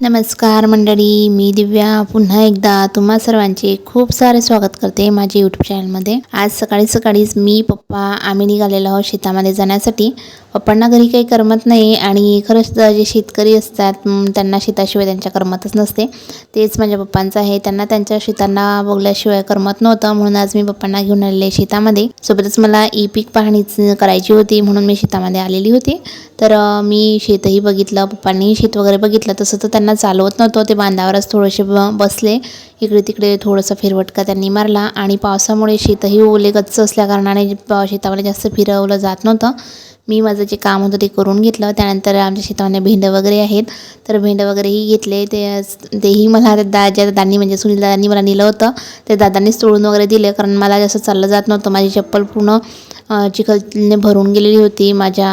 नमस्कार मंडळी, मी दिव्या पुन्हा एकदा तुम्हा सर्वांचे खूप सारे स्वागत करते माझ्या यूट्यूब चॅनलमध्ये। आज सकाळी सकाळीच मी पप्पा आम्ही निघालेलो आहोत शेतामध्ये जाण्यासाठी। पप्पांना घरी काही करमत नाही आणि खरंच जे शेतकरी असतात त्यांना शेताशिवाय त्यांच्या करमतच नसते। तेच माझ्या पप्पांचं आहे, त्यांना त्यांच्या शेतांना बघल्याशिवाय करमत नव्हतं, म्हणून आज मी पप्पांना घेऊन आलेले शेतामध्ये। सोबतच मला ई पीक पाहणी करायची होती म्हणून मी शेतामध्ये आलेली होती। तर मी शेतही बघितलं, पप्पांनी शेत वगैरे बघितलं। तसं तर त्यांना चालवत नव्हतं, ते बांधावरच थोडेसे बसले, इकडे तिकडे थोडंसं फेरफटका त्यांनी मारला। आणि पावसामुळे शेतही ओले गच्च असल्या कारणाने शेतामध्ये जास्त फिरवलं जात नव्हतं। मी माझं जे काम होतं ते करून घेतलं। त्यानंतर आमच्या शेतामध्ये भेंडं वगैरे आहेत, तर भेंडं वगैरेही घेतले। तेही मला दादांनी म्हणजे सुनील दादांनी मला नेलं होतं, ते दादांनीच तोडून वगैरे दिले, कारण मला जास्त चाललं जात नव्हतं। माझी चप्पल पूर्ण चिखलने भरून गेलेली होती, माझ्या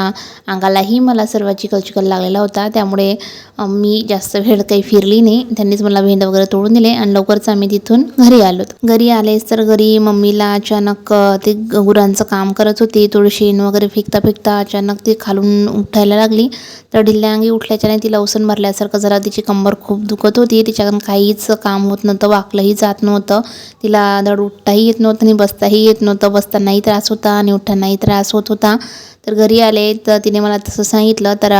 अंगालाही मला सर्व चिखल लागलेला होता, त्यामुळे मी जास्त वेळ काही फिरली नाही। त्यांनीच मला भेंडं वगैरे तोडून दिले आणि लवकरच आम्ही तिथून घरी आलो। घरी आलेच तर घरी मम्मीला अचानक ते गुरांचं काम करत होती, थोडी शेण वगैरे फेकता अचानक ती खालून उठायला लागली। तर ढिल्या अंगी उठल्याच्याने तिला उसण भरल्यासारखं जरा तिची कंबर खूप दुखत होती, तिच्याकडून काहीच काम होत नव्हतं, वाकलंही जात नव्हतं, तिला धड उठताही येत नव्हतं आणि बसताही येत नव्हतं। बसतानाही त्रास होता आणि उठतानाही त्रास होत होता। तर घरी आले तर तिने मला तसं सांगितलं। तर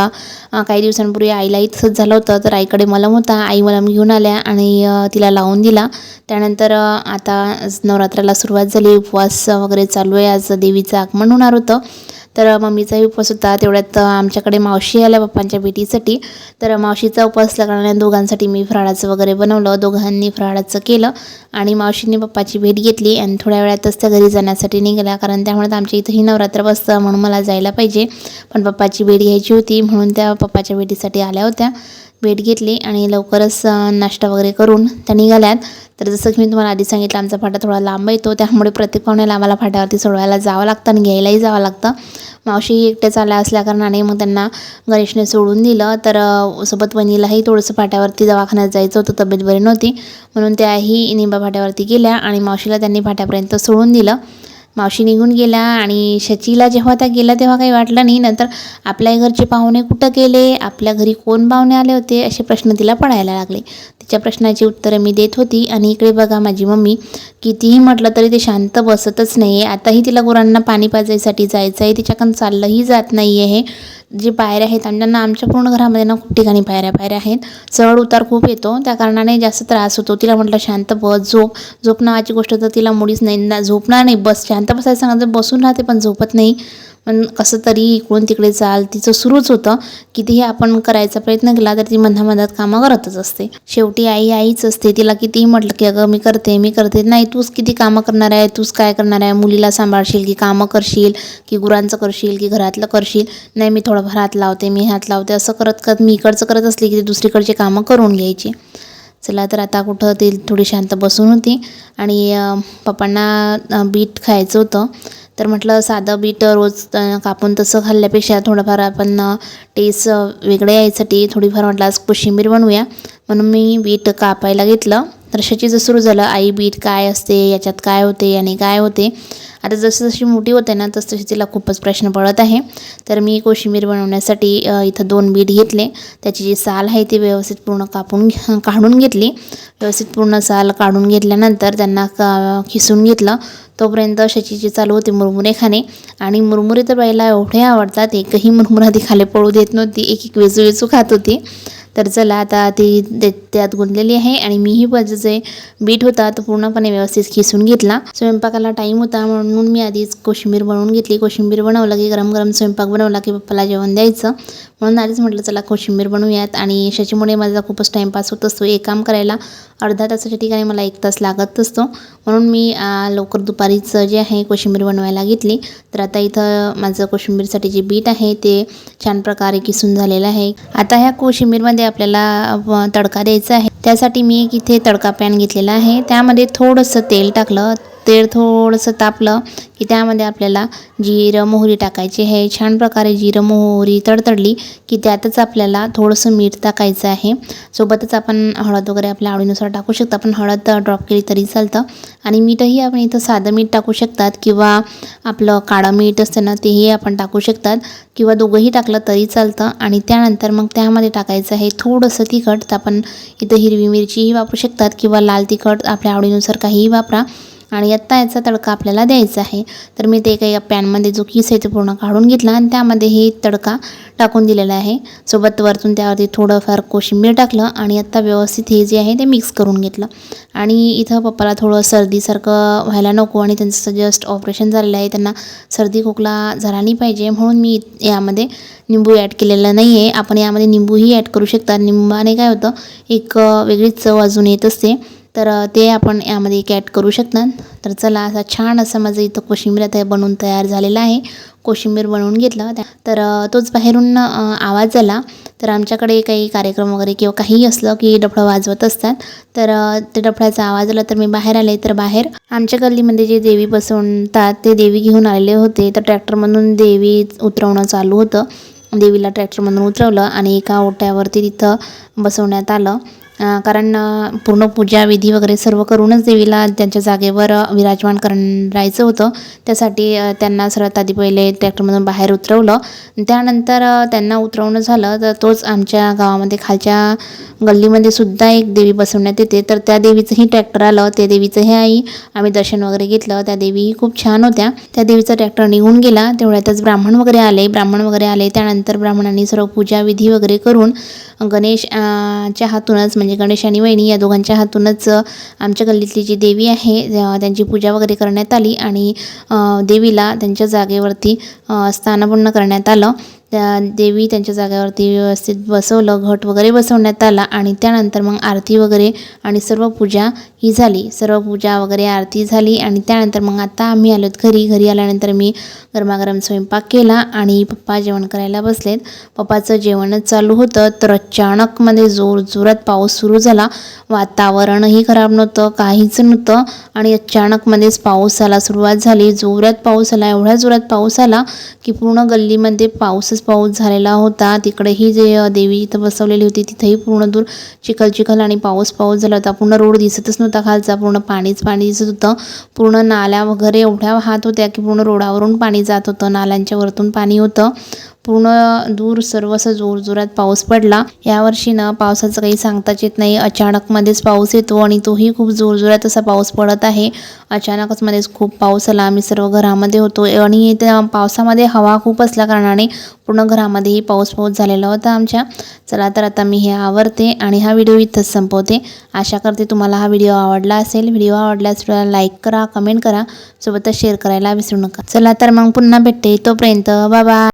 काही दिवसांपूर्वी आईलाही तसंच झालं होतं, तर आईकडे मलम होता, आई मलम घेऊन आल्या आणि तिला लावून दिला। त्यानंतर आता नवरात्राला सुरुवात झाली, उपवास वगैरे चालू आहे, आज देवीचं आगमन होणार होतं। तर मम्मीचाही उपवास होता, तेवढ्यात आमच्याकडे मावशी आल्या पप्पांच्या भेटीसाठी। तर मावशीचा उपवास असल्या कारणाने दोघांसाठी मी फराळाचं वगैरे बनवलं, दोघांनी फराळाचं केलं आणि मावशींनी पप्पाची भेट घेतली आणि थोड्या वेळातच त्या घरी जाण्यासाठी निघाल्या, कारण त्यामुळे आमच्या इथंही नवरात्र बसतं म्हणून मला जायला पाहिजे, पण पप्पाची भेट घ्यायची होती म्हणून त्या पप्पाच्या भेटीसाठी आल्या होत्या। भेट घेतली आणि लवकरच नाश्ता वगैरे करून त्या निघाल्यात। तर जसं की मी तुम्हाला आधी सांगितलं, आमचा फाटा थोडा लांब येतो, त्यामुळे प्रत्येक पाहुण्याला आम्हाला फाट्यावरती सोडवायला जावं लागतं आणि घ्यायलाही जावं लागतं। मावशी एकट्याच आल्या असल्या कारणाने मग त्यांना गणेशने सोडून दिलं। तर सोबत वहिनीलाही थोडंसं फाट्यावरती दवाखान्यात जायचं होतं, तब्येत बरी नव्हती म्हणून त्याही निंबा फाट्यावरती गेल्या आणि मावशीला त्यांनी फाट्यापर्यंत सोडून दिलं। मावशी निघून गेल्या आणि शचीला जेव्हा त्या गेल्या तेव्हा काही वाटलं नाही, नंतर आपल्या घरचे पाहुणे कुठं गेले, आपल्या घरी कोण पाहुणे आले होते, असे प्रश्न तिला पडायला लागले। तिच्या प्रश्नाची उत्तरं मी देत होती आणि इकडे बघा माझी मम्मी कितीही म्हटलं तरी ते शांत बसतच नाही आहे। आताही तिला गुरांना पाणी पाजायसाठी जायचं आहे, तिच्याकडून चाललंही जात नाही आहे। जे पायऱ्या आहेत त्यांना आमच्या पूर्ण घरामध्ये ना खूप ठिकाणी पायऱ्या आहेत, चढ उतार खूप येतो, त्या कारणाने जास्त त्रास होतो। तिला म्हटलं शांत बस, झोप नावाची गोष्ट तर तिला मुळीच नाही, ना झोपणार नाही, बस शांत बसायचं सांगितलं बसून राहते पण झोपत नाही। पण कसं तरी इकडून तिकडे चाल तिचं सुरूच होतं, कितीही आपण करायचा प्रयत्न केला तर ती मधात कामं करतच असते। शेवटी आईच असते, तिला कितीही म्हटलं की अगं मी करते, नाही तूच किती कामं करणार आहे, तूच काय करणार आहे, मुलीला सांभाळशील की कामं करशील की गुरांचं करशील की घरातलं करशील, नाही मी थोडंफार हात लावते, असं करत मी इकडचं करत असली की दुसरीकडची कामं करून घ्यायची। चला तर आता कुठं ती थोडी शांत बसून होती आणि पप्पांना बीट खायचं होतं। तर म्हटलं साधं बीट रोज कापून तसं खाल्ल्यापेक्षा थोडंफार आपण टेस्ट वेगळं यायसाठी थोडीफार म्हटलं आज कोशिंबीर बनवूया, म्हणून मी बीट कापायला घेतलं। तर शचीचं सुरू झालं, आई बीट काय असते, याच्यात काय होते आणि काय होते। आता जशी मोठी होते ना तसं तिला खूपच प्रश्न पडत आहे। तर मी कोशिंबीर बनवण्यासाठी इथं 2 बीट घेतले, त्याची जी साल आहे ती व्यवस्थित पूर्ण काढून घेतली। व्यवस्थित पूर्ण साल काढून घेतल्यानंतर त्यांना खिसून घेतलं। तोपर्यंत शचीची चालू होती मुरमुरे खाणे, आणि मुरमुरे तर बाईला एवढे आवडतात, एकही मुरमुरा ती खाली पडू देत नव्हती, एक वेचू खात होती। तर चला आता ती त्यात गुंतलेली आहे आणि मीही जे बीट होता तो पूर्णपणे व्यवस्थित खिसून घेतला। स्वयंपाकाला टाईम होता म्हणून मी आधीच कोशिंबीर बनवून घेतली। कोशिंबीर बनवलं की गरम स्वयंपाक बनवला की पप्पाला जेवण द्यायचं, म्हणून आधीच म्हटलं चला कोशिंबीर बनवूयात। आणि शचीमुळे माझा खूपच टाईमपास होत असतो, एक काम करायला अर्धा तासाच्या ठिकाणी मला 1 तास लागत असतो, म्हणून मी लवकर दुपारीच जे आहे कोशिंबीर बनवायला घेतली। तर आता इथं माझं कोशिंबीरसाठी जे बीट आहे ते छान प्रकारे किसून झालेलं आहे। आता ह्या कोशिंबीरमध्ये आपल्याला तडका द्यायचा आहे, त्यासाठी मी इथे तडका पॅन घेतलेला आहे, त्यामध्ये थोडंसं तेल टाकलं, तेल थोडंसं तापलं की त्यामध्ये आपल्याला जिरं मोहरी टाकायची आहे. छान प्रकारे जिरं मोहरी तडतडली की त्यातच आपल्याला थोडंसं मीठ टाकायचं आहे. सोबतच आपण हळद वगैरे आपल्या आवडीनुसार टाकू शकता, पण हळद ड्रॉप केली तरी चालतं. आणि मीठही आपण इथं साधं मीठ टाकू शकतात किंवा आपलं काळं मीठ असतं ना तेही आपण टाकू शकतात किंवा दोघंही टाकलं तरी चालतं. आणि त्यानंतर मग त्यामध्ये टाकायचं आहे थोडंसं तिखट. तर आपण इथं हिरवी मिरचीही वापरू शकतात किंवा लाल तिखट आपल्या आवडीनुसार काहीही वापरा. आणि आत्ता याचा तडका आपल्याला द्यायचा आहे. तर मी ते काही पॅनमध्ये जो किस आहे तो पूर्ण काढून घेतला आणि त्यामध्ये हे तडका टाकून दिलेला आहे. सोबत वरतून त्यावरती थोडंफार कोशिंबीर टाकलं आणि आत्ता व्यवस्थित हे जे आहे ते मिक्स करून घेतलं. आणि इथं पप्पाला थोडं सर्दीसारखं व्हायला नको आणि त्यांचं जस्ट ऑपरेशन झालेलं आहे, त्यांना सर्दी खोकला झाला नाही पाहिजे म्हणून मी यामध्ये निंबू ॲड केलेलं नाही आहे. आपण यामध्ये निंबूही ॲड करू शकता. निंबाने काय होतं, एक वेगळीच चव अजून येत असते. तर ते आपण यामध्ये एक ॲड करू शकता. तर चला, असा छान असं माझं इथं कोशिंबीर आता बनवून तयार झालेला आहे. कोशिंबीर बनवून घेतलं तर तोच बाहेरून आवाज आला. तर आमच्याकडे काही कार्यक्रम वगैरे किंवा काहीही असलं की डफळं वाजवत असतात. तर ते डफळ्याचा आवाज आला तर मी बाहेर आले. तर बाहेर आमच्या गल्लीमध्ये जे देवी बसवतात ते देवी घेऊन आलेले होते. तर ट्रॅक्टरमधून देवी उतरवणं चालू होतं. देवीला ट्रॅक्टरमधून उतरवलं आणि एका ओट्यावरती तिथं बसवण्यात आलं. कारण पूर्ण पूजा विधी वगैरे सर्व करूनच देवीला त्यांच्या जागेवर विराजमान करायचं होतं. त्यासाठी त्यांना सर्वात आधी पहिले ट्रॅक्टरमधून बाहेर उतरवलं. त्यानंतर त्यांना उतरवणं झालं तर तोच आमच्या गावामध्ये खालच्या गल्लीमध्ये सुद्धा एक देवी बसवण्यात येते. तर त्या देवीचंही ट्रॅक्टर आलं. त्या देवीचंही आम्ही दर्शन वगैरे घेतलं. त्या देवीही खूप छान होत्या. त्या देवीचा ट्रॅक्टर निघून गेला. तेवढ्यातच ब्राह्मण वगैरे आले. त्यानंतर ब्राह्मणांनी सर्व पूजा विधी वगैरे करून गणेशच्या हातूनच, म्हणजे गणेश आणि वहिनी या दोघांच्या हातूनच आमच्या गल्लीतली जी देवी आहे त्यांची पूजा वगैरे करण्यात आली आणि देवीला त्यांच्या जागेवरती स्थानापन्न करण्यात आलं. त्या देवी त्यांच्या जागेवरती व्यवस्थित बसवलं, घट वगैरे बसवण्यात आला आणि त्यानंतर मग आरती वगैरे आणि सर्व पूजा ही झाली. सर्व पूजा वगैरे आरती झाली आणि त्यानंतर मग आता आम्ही आलोत घरी. घरी आल्यानंतर मी गरमागरम स्वयंपाक केला आणि पप्पा जेवण करायला बसलेत. पप्पाचं जेवणच चालू होतं तर अचानकमध्ये जोरात पाऊस सुरू झाला. वातावरणही खराब नव्हतं, काहीच नव्हतं आणि अचानकमध्येच पाऊस आला, सुरुवात झाली. जोरात पाऊस आला, एवढ्या जोरात पाऊस आला की पूर्ण गल्लीमध्ये पाऊस झालेला होता. तिकडेही जे देवी इथं बसवलेली होती तिथेही पूर्ण दूर चिखल आणि पाऊस झाला होता. पूर्ण रोड दिसतच नव्हता खालचा, पूर्ण पाणीच पाणी दिसत होतं. पूर्ण नाल्या वगैरे एवढ्या वाहत होत्या की पूर्ण रोडावरून पाणी जात होतं, नाल्यांच्या वरतून पाणी होतं. पूर्ण दूर सर्व असं जोरात पाऊस पडला. यावर्षी ना पावसाचं काही सांगताच येत नाही. अचानकमध्येच पाऊस येतो आणि तोही खूप जोरात असा पाऊस पडत आहे. अचानकच मध्येच खूप पाऊस आला. आम्ही सर्व घरामध्ये होतो आणि त्या पावसामध्ये हवा खूप असल्या कारणाने पूर्ण घरामध्येही पाऊस झालेला होता आमच्या. चला तर आता मी हे आवरते आणि हा व्हिडिओ इथंच संपवते. आशा करते तुम्हाला हा व्हिडिओ आवडला असेल. व्हिडिओ आवडल्यास लाईक करा, कमेंट करा, सोबतच शेअर करायला विसरू नका. चला तर मग पुन्हा भेटते. तोपर्यंत बाय बाय.